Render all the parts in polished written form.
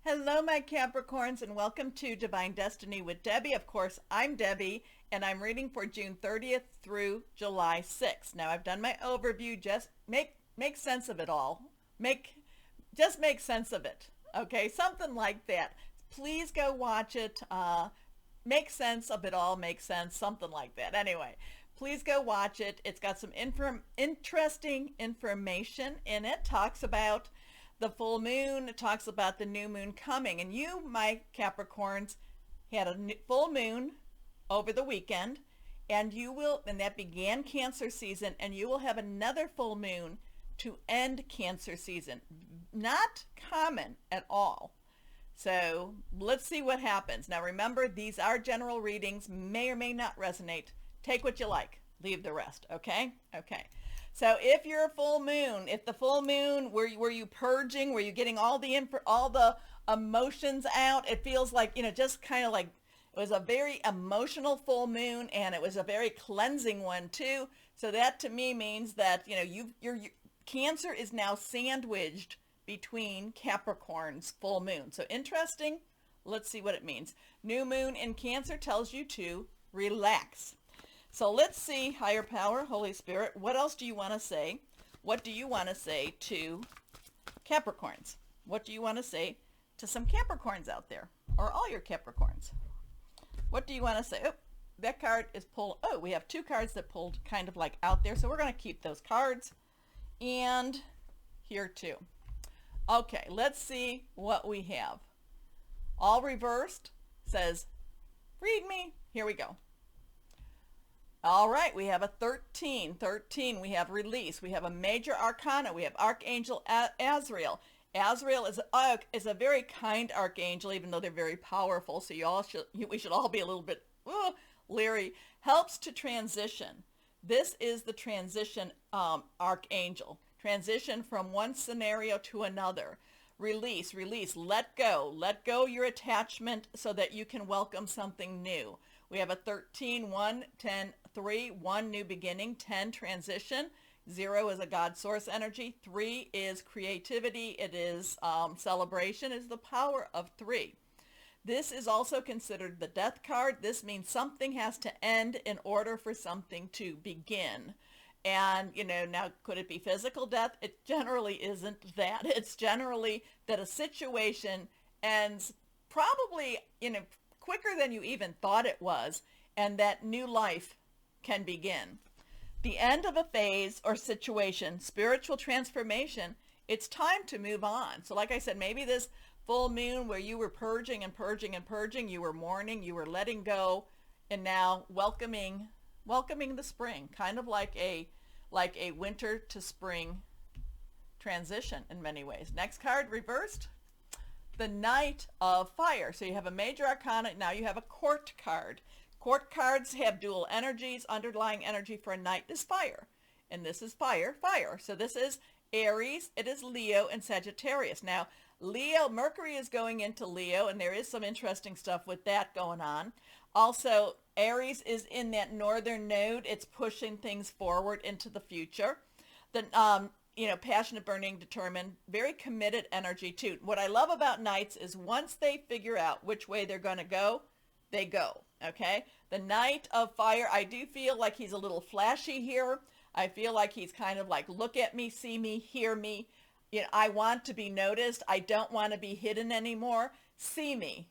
Hello, my Capricorns, and welcome to Divine Destiny with Debbie. Of course, I'm Debbie, and I'm reading for June 30th through July 6th. Now, I've done my overview. Just make sense of it all. Just make sense of it. Okay, something like that. Please go watch it. Make sense of it all. Make sense. Something like that. Anyway, please go watch it. It's got some interesting information in it. Talks about the full moon. It talks about the new moon coming, and you, my Capricorns, had a full moon over the weekend, and that began Cancer season, and you will have another full moon to end Cancer season. Not common at all. So let's see what happens. Now remember, these are general readings, may or may not resonate. Take what you like, leave the rest. Okay. So if you're a full moon, if the full moon, were you purging? Were you getting all the emotions out? It feels like, just kind of like it was a very emotional full moon, and it was a very cleansing one too. So that to me means that, your Cancer is now sandwiched between Capricorn's full moon. So interesting. Let's see what it means. New moon in Cancer tells you to relax. So let's see, higher power, Holy Spirit, what else do you want to say? What do you want to say to Capricorns? What do you want to say to some Capricorns out there, or all your Capricorns? What do you want to say? Oh, that card is pulled. Oh, we have two cards that pulled kind of like out there, so we're going to keep those cards. And here too. Okay, let's see what we have. All reversed says, read me. Here we go. All right, we have a 13. We have release. We have a major arcana. We have Archangel Azrael. Azrael is a very kind archangel, even though they're very powerful. So we should all be a little bit leery. Helps to transition. This is the transition archangel. Transition from one scenario to another. Release. Let go your attachment so that you can welcome something new. We have a 13, 1, 10, 3, 1, new beginning, 10, transition, 0 is a God source energy, 3 is creativity, it is celebration, is the power of 3. This is also considered the death card. This means something has to end in order for something to begin. And, now could it be physical death? It generally isn't that. It's generally that a situation ends probably, quicker than you even thought it was, and that new life can begin. The end of a phase or situation, spiritual transformation, it's time to move on. So like I said, maybe this full moon where you were purging, you were mourning, you were letting go, and now welcoming the spring, kind of like a winter to spring transition in many ways. Next card, reversed. The Knight of Fire. So you have a major arcana. Now you have a court card. Court cards have dual energies. Underlying energy for a knight is fire. And this is fire. So this is Aries. It is Leo and Sagittarius. Now, Leo, Mercury is going into Leo, and there is some interesting stuff with that going on. Also, Aries is in that northern node. It's pushing things forward into the future. The passionate, burning, determined, very committed energy too. What I love about Knights is once they figure out which way they're going to go, they go, okay? The Knight of Fire, I do feel like he's a little flashy here. I feel like he's kind of like, look at me, see me, hear me. I want to be noticed. I don't want to be hidden anymore. See me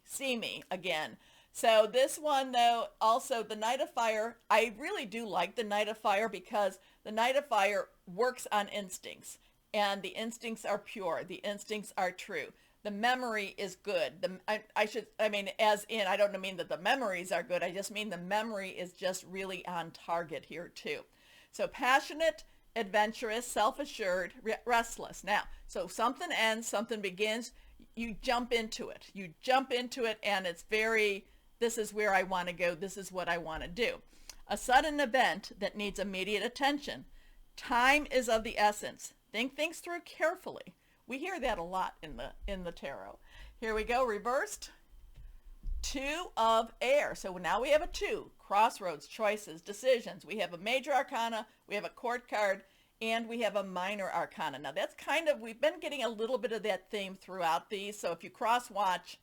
again. So this one, though, also the Knight of Fire, I really do like the Knight of Fire because the Knight of Fire works on instincts, and the instincts are pure. The instincts are true. The memory is good. I don't mean that the memories are good. I just mean the memory is just really on target here, too. So passionate, adventurous, self-assured, restless. Now, so something ends, something begins, you jump into it. And it's very, this is where I want to go. This is what I want to do. A sudden event that needs immediate attention. Time is of the essence. Think things through carefully. We hear that a lot in the tarot. Here we go, reversed. 2 of air. So now we have a 2. Crossroads, choices, decisions. We have a major arcana. We have a court card. and we have a minor arcana. Now that's kind of, we've been getting a little bit of that theme throughout these. So if you cross watch,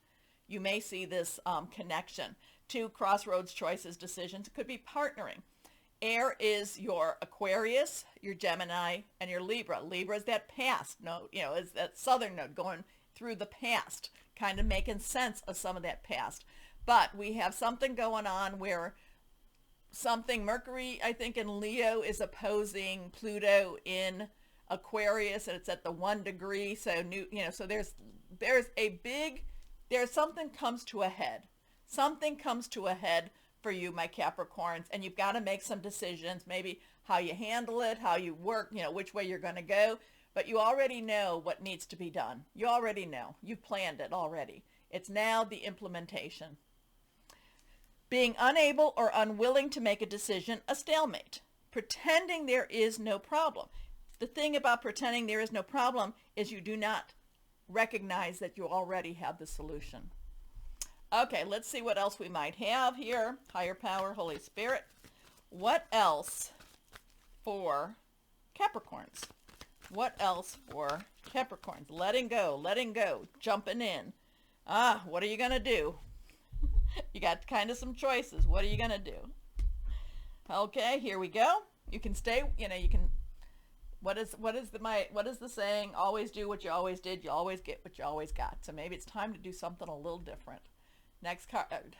you may see this connection to crossroads, choices, decisions. It could be partnering. Air is your Aquarius, your Gemini, and your Libra. Libra is that past node, is that southern node going through the past, kind of making sense of some of that past. But we have something going on where Mercury, I think, in Leo is opposing Pluto in Aquarius, and it's at the 1 degree. So so there's something comes to a head. Something comes to a head for you, my Capricorns, and you've got to make some decisions, maybe how you handle it, how you work, which way you're going to go. But you already know what needs to be done. You already know. You've planned it already. It's now the implementation. Being unable or unwilling to make a decision, a stalemate. Pretending there is no problem. The thing about pretending there is no problem is you do not recognize that you already have the solution. Okay, let's see what else we might have here. Higher power, Holy Spirit. What else for Capricorns? What else for Capricorns? Letting go, jumping in. What are you going to do? You got kind of some choices. What are you going to do? Okay, here we go. You can stay, what is the saying? Always do what you always did. You always get what you always got. So maybe it's time to do something a little different. Next card.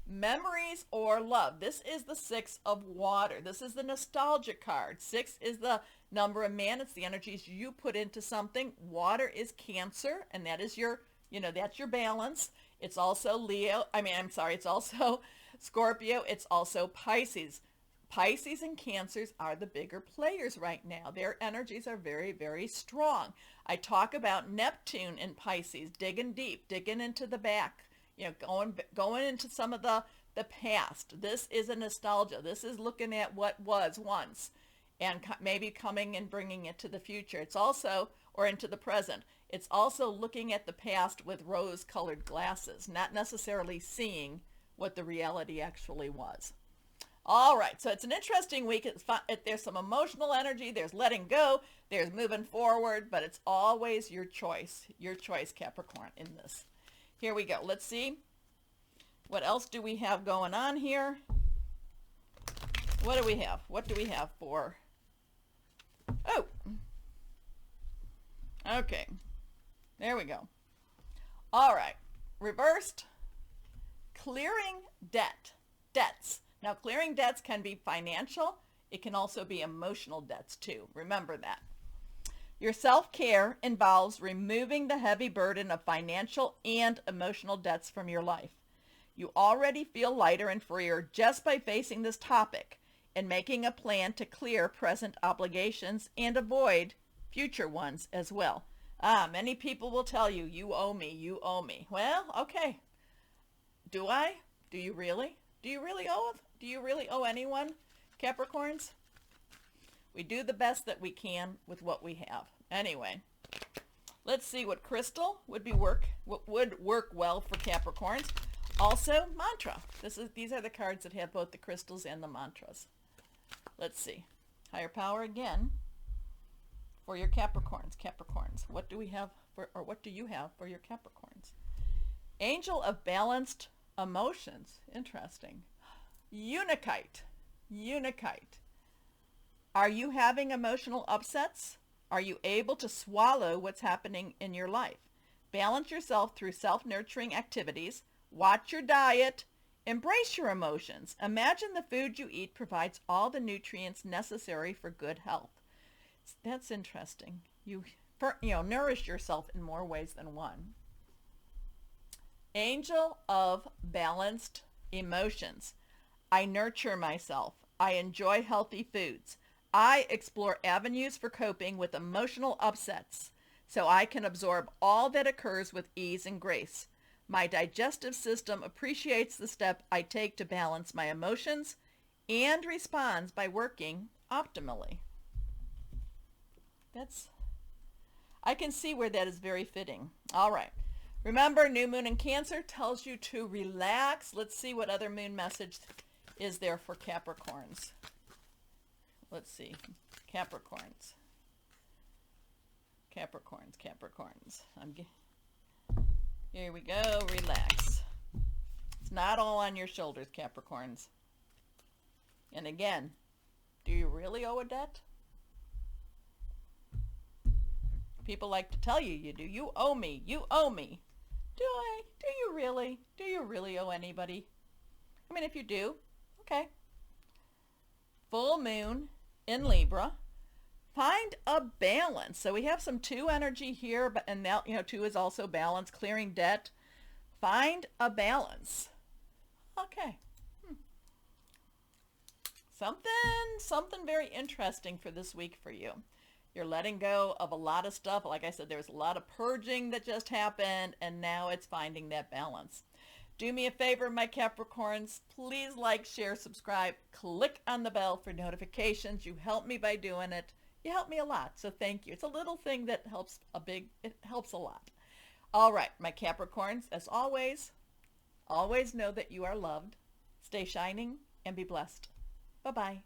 Memories or love. This is the 6 of water. This is the nostalgia card. 6 is the number of man. It's the energies you put into something. Water is Cancer, and that is your, that's your balance. It's also it's also Scorpio. It's also Pisces. Pisces and Cancers are the bigger players right now. Their energies are very, very strong. I talk about Neptune in Pisces, digging deep, digging into the back, going into some of the past. This is a nostalgia. This is looking at what was once and maybe coming and bringing it to the future. It's also, or into the present. It's also looking at the past with rose-colored glasses, not necessarily seeing what the reality actually was. All right, so it's an interesting week. There's some emotional energy. There's letting go. There's moving forward, but it's always your choice, Capricorn, in this. Here we go. Let's see. What else do we have going on here? What do we have? What do we have for? Oh, okay. There we go. All right. Reversed. Clearing debts. Now, clearing debts can be financial. It can also be emotional debts too. Remember that. Your self-care involves removing the heavy burden of financial and emotional debts from your life. You already feel lighter and freer just by facing this topic and making a plan to clear present obligations and avoid future ones as well. Many people will tell you, you owe me. Well, okay. Do I? Do you really? Do you really owe anyone, Capricorns? We do the best that we can with what we have. Anyway, let's see what crystal would work well for Capricorns. Also, mantra. These are the cards that have both the crystals and the mantras. Let's see. Higher power again for your Capricorns. What do we have what do you have for your Capricorns? Angel of balanced emotions. Interesting. Unikite. Are you having emotional upsets? Are you able to swallow what's happening in your life? Balance yourself through self-nurturing activities. Watch your diet. Embrace your emotions. Imagine the food you eat provides all the nutrients necessary for good health. That's interesting. Nourish yourself in more ways than one. Angel of balanced emotions. I nurture myself. I enjoy healthy foods. I explore avenues for coping with emotional upsets so I can absorb all that occurs with ease and grace. My digestive system appreciates the step I take to balance my emotions and responds by working optimally. I can see where that is very fitting. All right. Remember, new moon in Cancer tells you to relax. Let's see what other moon message is there for Capricorns. Let's see. Capricorns. Capricorns, Capricorns. Here we go. Relax. It's not all on your shoulders, Capricorns. And again, do you really owe a debt? People like to tell you you do. You owe me. You owe me. Do I? Do you really? Do you really owe anybody? I mean, if you do, okay. Full moon in Libra. Find a balance. So we have some 2 energy here, but and now 2 is also balance, clearing debt. Find a balance. Okay. Something very interesting for this week for you. You're letting go of a lot of stuff. Like I said, there's a lot of purging that just happened, and now it's finding that balance. Do me a favor, my Capricorns. Please like, share, subscribe. Click on the bell for notifications. You help me by doing it. You help me a lot, so thank you. It's a little thing that helps it helps a lot. All right, my Capricorns, as always know that you are loved. Stay shining and be blessed. Bye-bye.